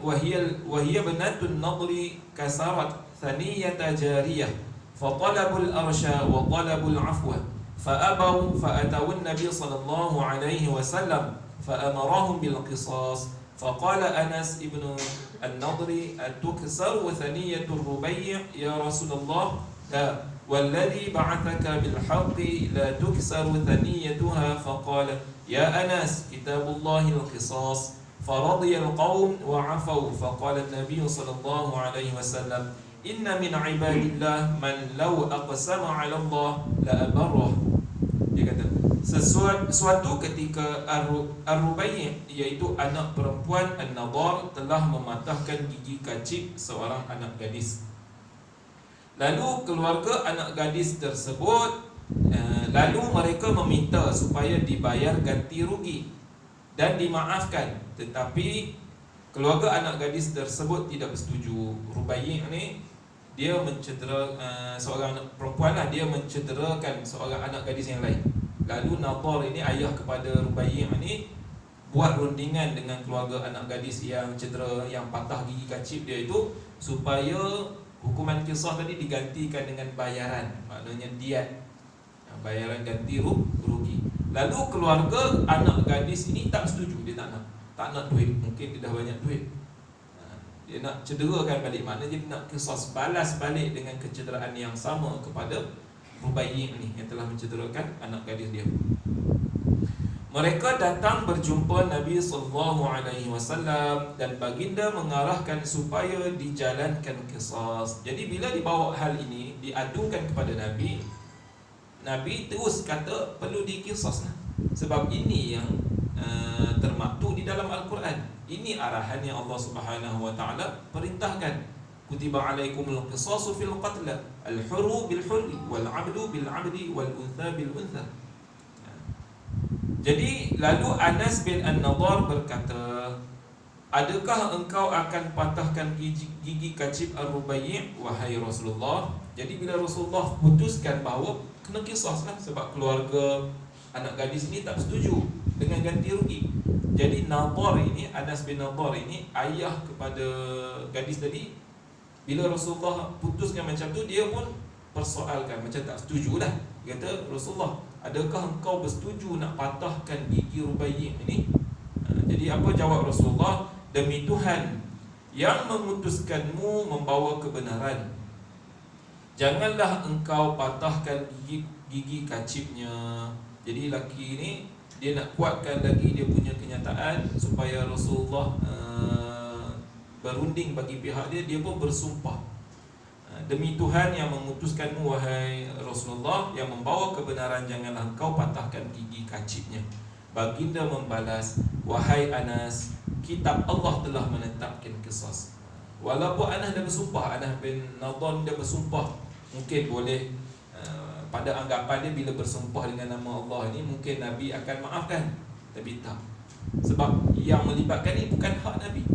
wa hiya binatun Nadri kasarat thaniyata jariyah fatalabul arsha wa talabul afwa fa'abaw fa'atawu an-nabiy sallallahu alaihi wasallam fa'amarahum bil qisas faqala Anas ibn an-Nadri atuksaru thaniyatu Rubai' ya Rasulullah la والذي بعثك بالحق لا تكسر ثنيتها فقال يا أنس كتاب الله القصاص فرضي القوم وعفوا فقال النبي صلى الله عليه وسلم Inna min ibadillah man law aqsama 'ala Allah la abarrah. Dia kata suatu ketika Ar-Rubai' iaitu anak perempuan An-Nadar telah mematahkan gigi kacip seorang anak gadis. Lalu keluarga anak gadis tersebut lalu mereka meminta supaya dibayar ganti rugi dan dimaafkan, tetapi keluarga anak gadis tersebut tidak bersetuju. Rubai' ni dia mencedera seorang anak perempuan lah, dia mencederakan seorang anak gadis yang lain. Lalu Nadar ini, ayah kepada Rubai' ni, buat rundingan dengan keluarga anak gadis yang cedera, yang patah gigi kacip dia itu, supaya hukuman kisah tadi digantikan dengan bayaran, maknanya diat, bayaran ganti rugi. Lalu keluarga anak gadis ini tak setuju, dia tak nak duit, mungkin dia dah banyak duit, dia nak cederakan balik, maknanya dia nak kisah balas balik dengan kecederaan yang sama kepada Rubai' ni yang telah mencederakan anak gadis dia. Mereka datang berjumpa Nabi SAW dan baginda mengarahkan supaya dijalankan qisas. Jadi bila dibawa hal ini diadukan kepada Nabi, Nabi terus kata perlu diqisas lah. Sebab ini yang termaktub di dalam Al-Quran. Ini arahan yang Allah Subhanahu Wa Taala perintahkan. Kutiba alaikumul qisasu fil qatl, al-hurru bil hurri wal 'abdu bil 'abdi wal untha bil untha. Jadi lalu Anas bin An-Nadar berkata, adakah engkau akan patahkan gigi kacip Ar-Rubai' wahai Rasulullah? Jadi bila Rasulullah putuskan bahawa kena qisas lah, sebab keluarga anak gadis ini tak setuju dengan ganti rugi. Jadi Nadar ini, Anas bin Nadar ini, ayah kepada gadis tadi, bila Rasulullah putuskan macam tu, dia pun persoalkan, macam tak setuju lah. Dia kata, Rasulullah, adakah engkau bersetuju nak patahkan gigi Rubai' ini? Jadi apa jawab Rasulullah? Demi Tuhan yang memutuskanmu membawa kebenaran, janganlah engkau patahkan gigi kacipnya. Jadi laki ni dia nak kuatkan lagi dia punya kenyataan supaya Rasulullah berunding bagi pihak dia. Dia pun bersumpah, demi Tuhan yang memutuskanmu wahai Rasulullah, yang membawa kebenaran, janganlah engkau patahkan gigi kacipnya. Baginda membalas, wahai Anas, kitab Allah telah menetapkan qisas. Walaupun Anas dah bersumpah, Anas bin Nadar dia bersumpah, mungkin boleh pada anggapan dia bila bersumpah dengan nama Allah ni mungkin Nabi akan maafkan, tapi tak. Sebab yang melibatkan ni bukan hak Nabi,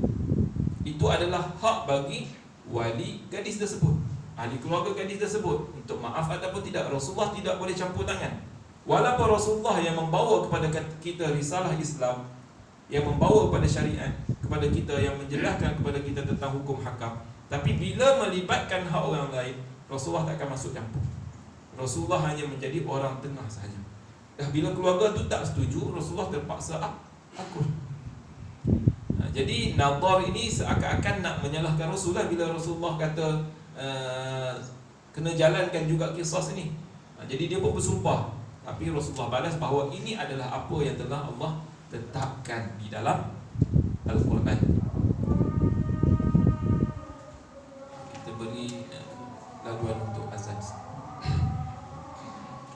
itu adalah hak bagi wali gadis tersebut, ahli keluarga gadis tersebut, untuk maaf ataupun tidak. Rasulullah tidak boleh campur tangan. Walaupun Rasulullah yang membawa kepada kita risalah Islam, yang membawa kepada syariat kepada kita, yang menjelaskan kepada kita tentang hukum hakam, tapi bila melibatkan hak orang lain, Rasulullah tak akan masuk campur. Rasulullah hanya menjadi orang tengah sahaja. Dah bila keluarga tu tak setuju, Rasulullah terpaksa akur. Jadi Nadar ini seakan-akan nak menyalahkan Rasulullah bila Rasulullah kata kena jalankan juga qisas ini. Jadi dia pun bersumpah, tapi Rasulullah balas bahawa ini adalah apa yang telah Allah tetapkan di dalam Al-Quran. Kita beri laluan untuk azan.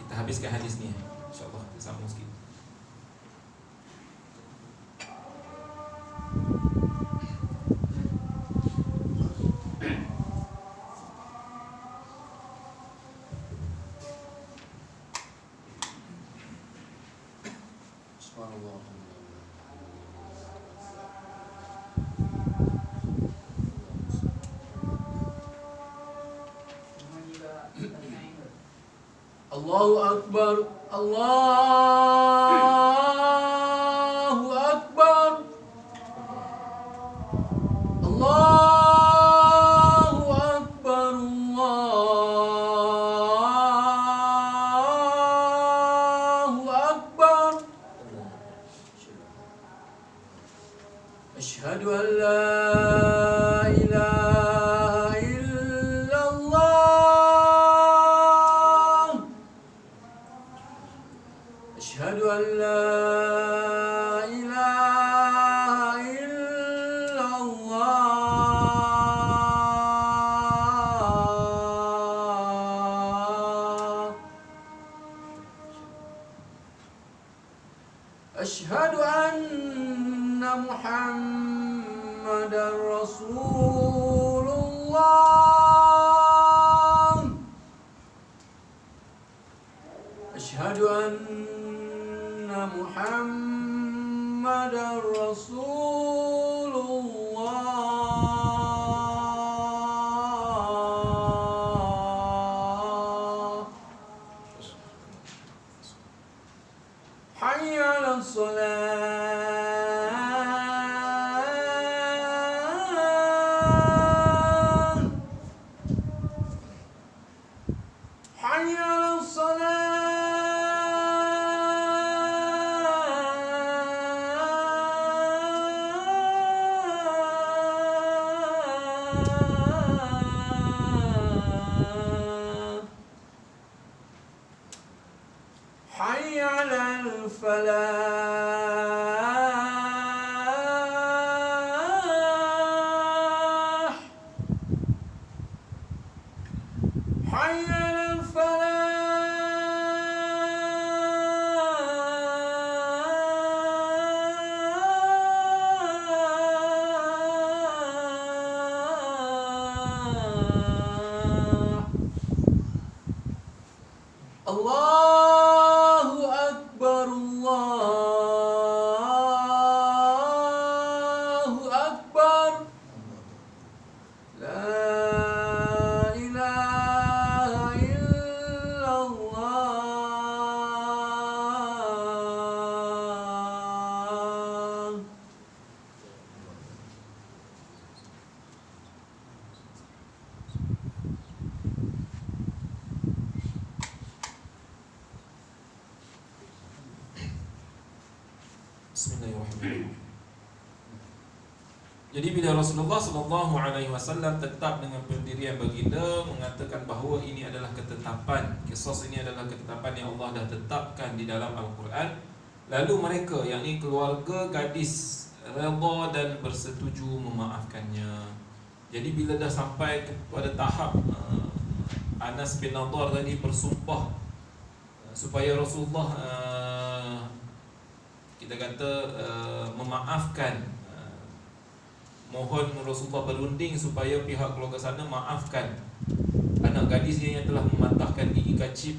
Kita habiskan hadis ni, insya-Allah kita sambung sikit. Allahu Akbar, Allahu Akbar, Allahu Akbar, Allahu Akbar. Asyhadu an la ilaha illallah, asyhadu an la ilaha illallah, أشهد أن محمد رسول الله أشهد أن محمد رسول الله حي على الصلاة حي على الصلاة حي على الفلاح حي على الفلاح الله أكبر الله أكبر لا إله إلا الله Bismillahirrahmanirrahim. Jadi bila Rasulullah SAW tetap dengan pendirian baginda, mengatakan bahawa ini adalah ketetapan, qisas ini adalah ketetapan yang Allah dah tetapkan di dalam Al-Quran, lalu mereka, yakni keluarga gadis, redha dan bersetuju memaafkannya. Jadi bila dah sampai kepada tahap Anas bin Nadar tadi bersumpah supaya Rasulullah kita kata memaafkan, mohon Rasulullah berunding supaya pihak keluarga sana maafkan anak gadisnya yang telah mematahkan gigi kacip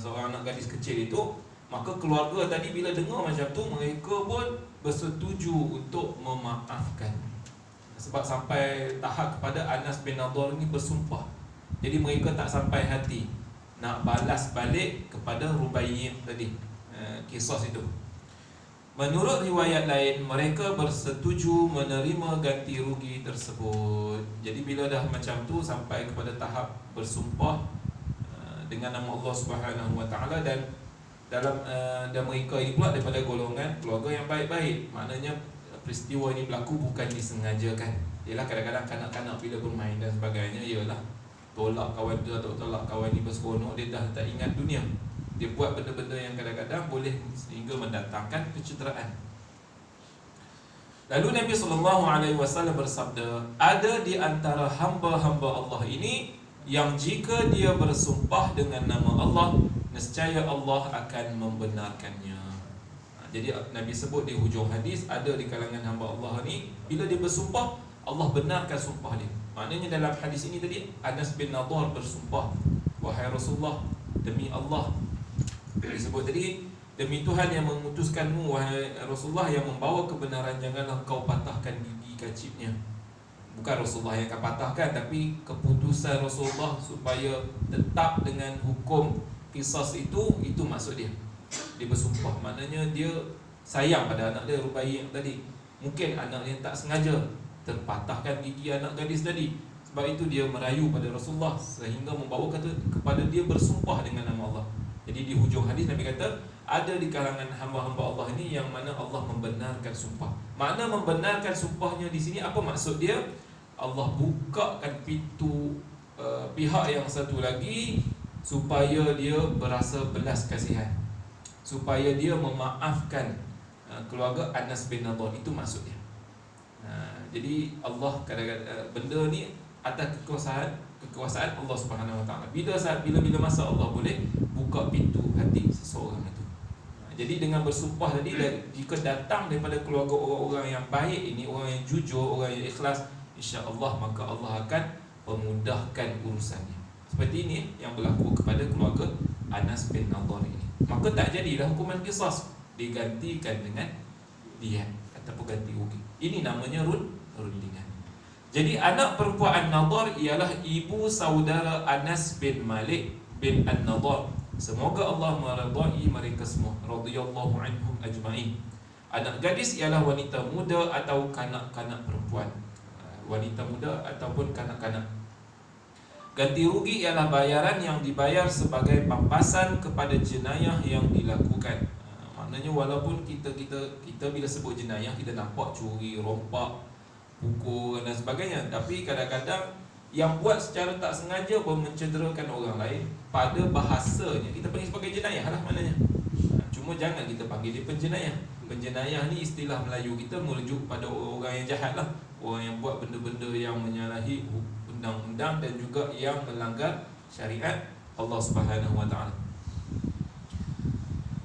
seorang anak gadis kecil itu. Maka keluarga tadi bila dengar macam tu, mereka pun bersetuju untuk memaafkan, sebab sampai tahap kepada Anas bin Nadar ini bersumpah. Jadi mereka tak sampai hati nak balas balik kepada Rubaiyah tadi, kisah itu. Menurut riwayat lain, mereka bersetuju menerima ganti rugi tersebut. Jadi bila dah macam tu sampai kepada tahap bersumpah dengan nama Allah Subhanahu Wa Taala, dan dalam dan mereka ini pula daripada golongan keluarga yang baik-baik. Maknanya peristiwa ini berlaku bukan disengajakan. Ialah kadang-kadang kanak-kanak bila bermain dan sebagainya, ialah tolak kawan dia atau tolak kawan ni berseronok, dia dah tak ingat dunia. Dia buat benda-benda yang kadang-kadang boleh sehingga mendatangkan kecederaan. Lalu Nabi SAW bersabda, ada di antara hamba-hamba Allah ini yang jika dia bersumpah dengan nama Allah, nescaya Allah akan membenarkannya. Jadi Nabi sebut di hujung hadis, ada di kalangan hamba Allah ni, bila dia bersumpah, Allah benarkan sumpah dia. Maknanya dalam hadis ini tadi, Anas bin Nadar bersumpah, wahai Rasulullah, demi Allah, disebut tadi, demi Tuhan yang mengutuskanmu wahai Rasulullah, yang membawa kebenaran, janganlah kau patahkan gigi kacipnya. Bukan Rasulullah yang akan patahkan, tapi keputusan Rasulullah supaya tetap dengan hukum qisas itu maksud dia. Dia bersumpah, maknanya dia sayang pada anak dia Rubaiyah tadi. Mungkin anak yang tak sengaja terpatahkan gigi anak gadis tadi, sebab itu dia merayu pada Rasulullah sehingga membawa kepada dia bersumpah dengan nama Allah. Jadi di hujung hadis Nabi kata, ada di kalangan hamba-hamba Allah ini yang mana Allah membenarkan sumpah. Makna membenarkan sumpahnya di sini apa maksud dia? Allah bukakan pintu pihak yang satu lagi supaya dia berasa belas kasihan, supaya dia memaafkan keluarga Anas bin Nadar. Itu maksudnya. Jadi Allah kadang-kadang benda ni atas kekuasaan Allah Subhanahu Wa Taala. Bila masa Allah boleh buka pintu hati seseorang itu. Jadi dengan bersumpah tadi, jika datang daripada keluarga orang-orang yang baik ini, orang yang jujur, orang yang ikhlas, insya-Allah maka Allah akan memudahkan urusannya. Seperti ini yang berlaku kepada keluarga Anas bin Nadhr ini. Maka tak jadilah hukuman qisas, digantikan dengan diyat ataupun ganti rugi. Ini namanya rundingan. Jadi anak perempuan Nadhr ialah ibu saudara Anas bin Malik bin An-Nadhr. Semoga Allah meridai mereka semua, radhiyallahu anhum ajma'in. Anak gadis ialah wanita muda atau kanak-kanak perempuan, wanita muda ataupun kanak-kanak. Ganti rugi ialah bayaran yang dibayar sebagai pampasan kepada jenayah yang dilakukan. Maknanya walaupun kita bila sebut jenayah, kita nampak curi, rompak, pukul dan sebagainya, tapi kadang-kadang yang buat secara tak sengaja pun mencederakan orang lain, pada bahasanya kita panggil sebagai jenayah lah maknanya. Cuma jangan kita panggil dia penjenayah. Penjenayah ni istilah Melayu kita merujuk pada orang yang jahat lah, orang yang buat benda-benda yang menyalahi undang-undang dan juga yang melanggar syariat Allah Subhanahu Wa Taala.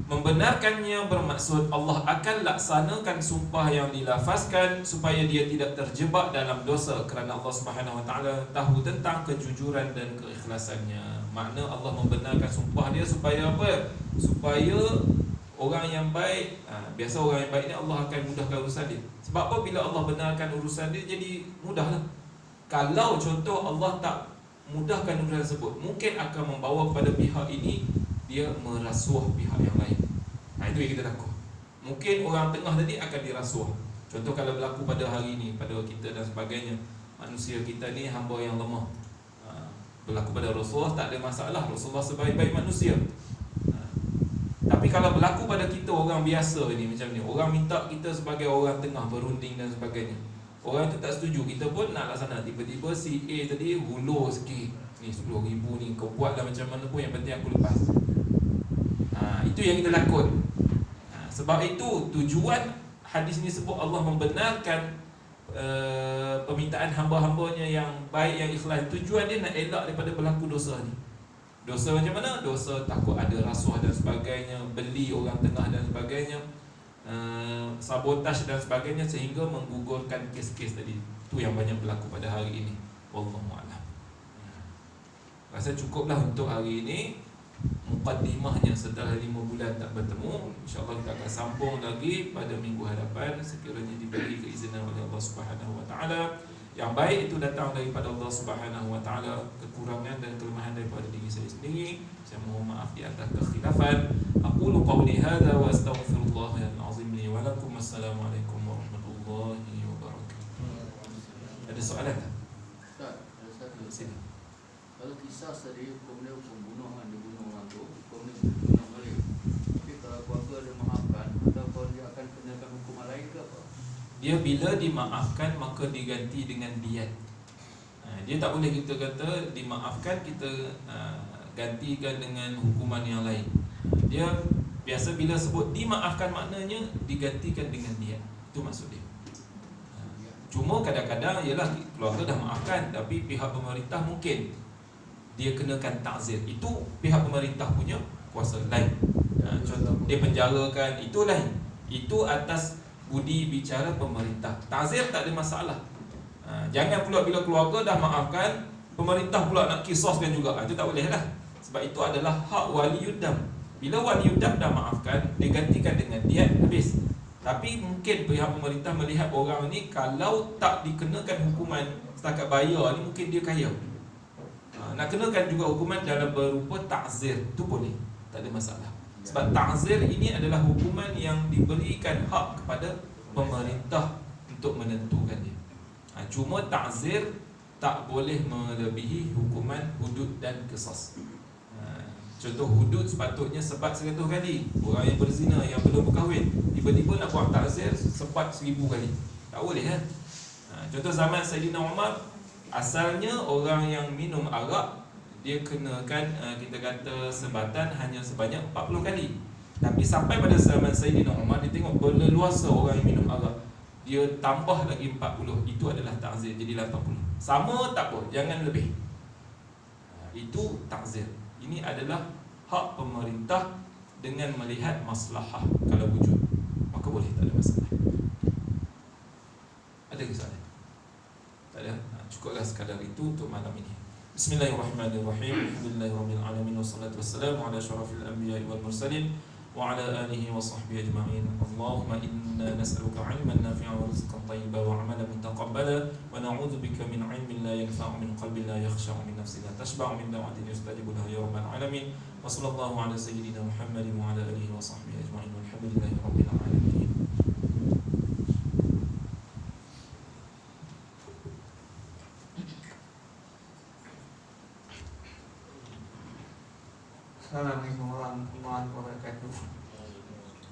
Membenarkannya bermaksud Allah akan laksanakan sumpah yang dilafazkan supaya dia tidak terjebak dalam dosa, kerana Allah Subhanahu Wa Taala tahu tentang kejujuran dan keikhlasannya. Makna Allah membenarkan sumpah dia supaya apa? Supaya orang yang baik, biasa orang yang baik ni Allah akan mudahkan urusan dia. Sebab apa? Bila Allah benarkan urusan dia, jadi mudahlah. Kalau contoh Allah tak mudahkan urusan tersebut, mungkin akan membawa kepada pihak ini dia merasuah pihak yang lain. Itu yang kita takut. Mungkin orang tengah tadi akan dirasuah. Contoh kalau berlaku pada hari ini, pada kita dan sebagainya, manusia kita ni hamba yang lemah. Berlaku pada Rasulullah tak ada masalah, Rasulullah sebaik-baik manusia. Tapi kalau berlaku pada kita orang biasa ni macam ni, orang minta kita sebagai orang tengah berunding dan sebagainya, orang tu tak setuju, kita pun nak laksana. Tiba-tiba si A tadi hulur sikit, ni 10,000 ni kau buatlah macam mana pun, yang penting aku lepas. Itu yang kita takut. Sebab itu tujuan hadis ni sebut Allah membenarkan permintaan hamba-hambanya yang baik, yang ikhlas. Tujuan dia nak elak daripada berlaku dosa ni. Dosa macam mana? Dosa takut ada rasuah dan sebagainya, beli orang tengah dan sebagainya, sabotaj dan sebagainya, sehingga menggugurkan kes-kes tadi. Itu yang banyak berlaku pada hari ini. Wallahu a'lam. Rasa cukuplah untuk hari ini. Muqaddimahnya setelah 5 bulan tak bertemu, insya-Allah kita akan sambung lagi pada minggu hadapan sekiranya diberi keizinan oleh Allah Subhanahu Wa Taala. Yang baik itu datang daripada Allah Subhanahu Wa Taala, kekurangan dan kelemahan daripada diri saya sendiri. Saya mohon maaf di atas kekhilafan. Aqulu qawli hadza wa astaghfirullahal azim li wa lakum. Assalamualaikum warahmatullahi wabarakatuh. Ada soalan tak? Ustaz, ada satu. Sini. Kalau kisah tadi hukum dia hukum bunuh, dia bunuh orang tu, hukum dia bunuh balik. Tapi kalau keluarga dia maafkan, ataupun dia akan kenakan hukuman lain ke apa? Dia bila dimaafkan maka diganti dengan diyat. Dia tak boleh kita kata dimaafkan kita gantikan dengan hukuman yang lain. Dia biasa bila sebut dimaafkan maknanya digantikan dengan diyat. Itu maksud dia. Cuma kadang-kadang ialah keluarga dah maafkan, tapi pihak pemerintah mungkin dia kenakan ta'zir. Itu pihak pemerintah punya kuasa lain. Contoh dia penjarakan, itu lain. Itu atas budi bicara pemerintah. Ta'zir tak ada masalah. Jangan pula bila keluarga dah maafkan, pemerintah pula nak kisoskan juga. Itu tak boleh lah. Sebab itu adalah hak waliyuddam. Bila waliyuddam dah maafkan, digantikan dengan diyat, habis. Tapi mungkin pihak pemerintah melihat orang ni kalau tak dikenakan hukuman setakat bayar ni, mungkin dia kaya. Nak kenakan juga hukuman dalam berupa ta'zir, itu boleh, tak ada masalah. Sebab ta'zir ini adalah hukuman yang diberikan hak kepada pemerintah untuk menentukannya. Cuma ta'zir tak boleh melebihi hukuman hudud dan qisas. Contoh hudud sepatutnya sebat 100 kali. Orang yang berzina, yang belum berkahwin, tiba-tiba nak buat ta'zir sebat 1000 kali. Tak boleh kan? Contoh zaman Sayyidina Umar, asalnya orang yang minum arak dia kenakan kita kata sebatan hanya sebanyak 40 kali. Tapi sampai pada zaman Sayyidina Umar, dia tengok berleluasa orang yang minum arak, dia tambah lagi 40. Itu adalah ta'zir, jadi 80. Sama tak apa, jangan lebih. Itu ta'zir. Ini adalah hak pemerintah dengan melihat maslahah. Kalau wujud, maka boleh, tak ada masalah. Ada ke soalan? Tak ada? Cukuplah sekadar itu untuk malam ini. Bismillahirrahmanirrahim. Alhamdulillahirabbil alamin wassalatu wassalamu ala asyrafil anbiya'i wal mursalin wa ala alihi wa sahbihi ajma'in. Allahumma inna nas'aluka 'ilman nafi'an wa rizqan thayyiban wa 'amalan mutaqabbala wa na'udzu bika min 'ilmin la yanfa'u min qalbin la yakhsha'u min nafsin la tashba'u min da'watin yustajabu laha ya rabbal alamin. Wa sallallahu ala sayyidina Muhammadin wa ala alihi wa sahbihi ajma'in. Walhamdulillahirabbil alamin. Assalamualaikum warahmatullahi wabarakatuh.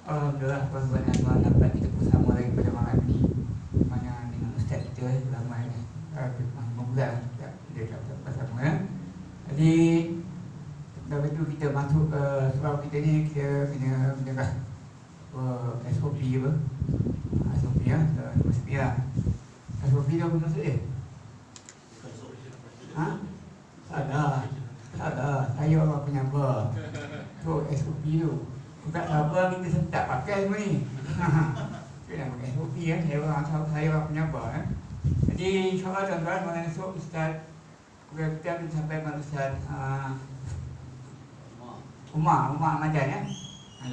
Alhamdulillah, tuan-tuan dan puan, dapat kita bersama lagi pada malam ini mana dengan Ustaz kita lama ni, bulan dia dapat bersama ya. Jadi dari itu kita masuk ke sebab kita ni kita kena mendengar SOP apa? SOP ya, SOP tu apa maksud dia? Ha? Salah, saya orang penyambar. So SOP tu tak apa kita tak pakai semua ni. Kita nak pakai SOP ya, saya orang penyambar ya. Jadi insyaAllah tuan-tuan, malam esok Ustaz kita akan sampai dengan Ustaz Umar Majan ya.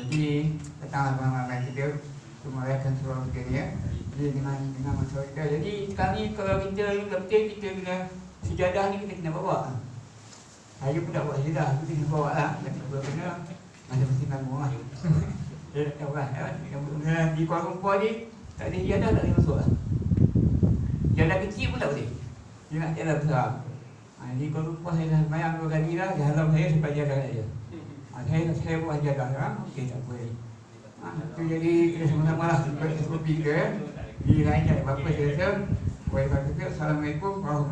Jadi datanglah malam-malam kita untuk merayakan surau kita ni ya. Jadi dengan masalah kita. Jadi sekarang ni kalau kita lebih kita kena sejadah ni kita kena bawa. Saya pun tak bawa sejadah, aku kena bawa lah. Tapi kalau kena masa mesti mampu lah. Dia tak tahu lah. Di Kuala Lumpur ni tak ada sejadah, tak boleh masuk lah. Sejadah kecil pun tak boleh. Dia nak sejadah besar. Di Kuala Lumpur saya dah semayang 2 kali lah. Dia halau saya supaya sejadah saja. Saya buat sejadah lah. Okey, tak boleh. Itu jadi kita sama-sama lah seperti SOP kita ya. Di lain tak ada apa-apa saya rasa. Assalamualaikum warahmatullahi wabarakatuh.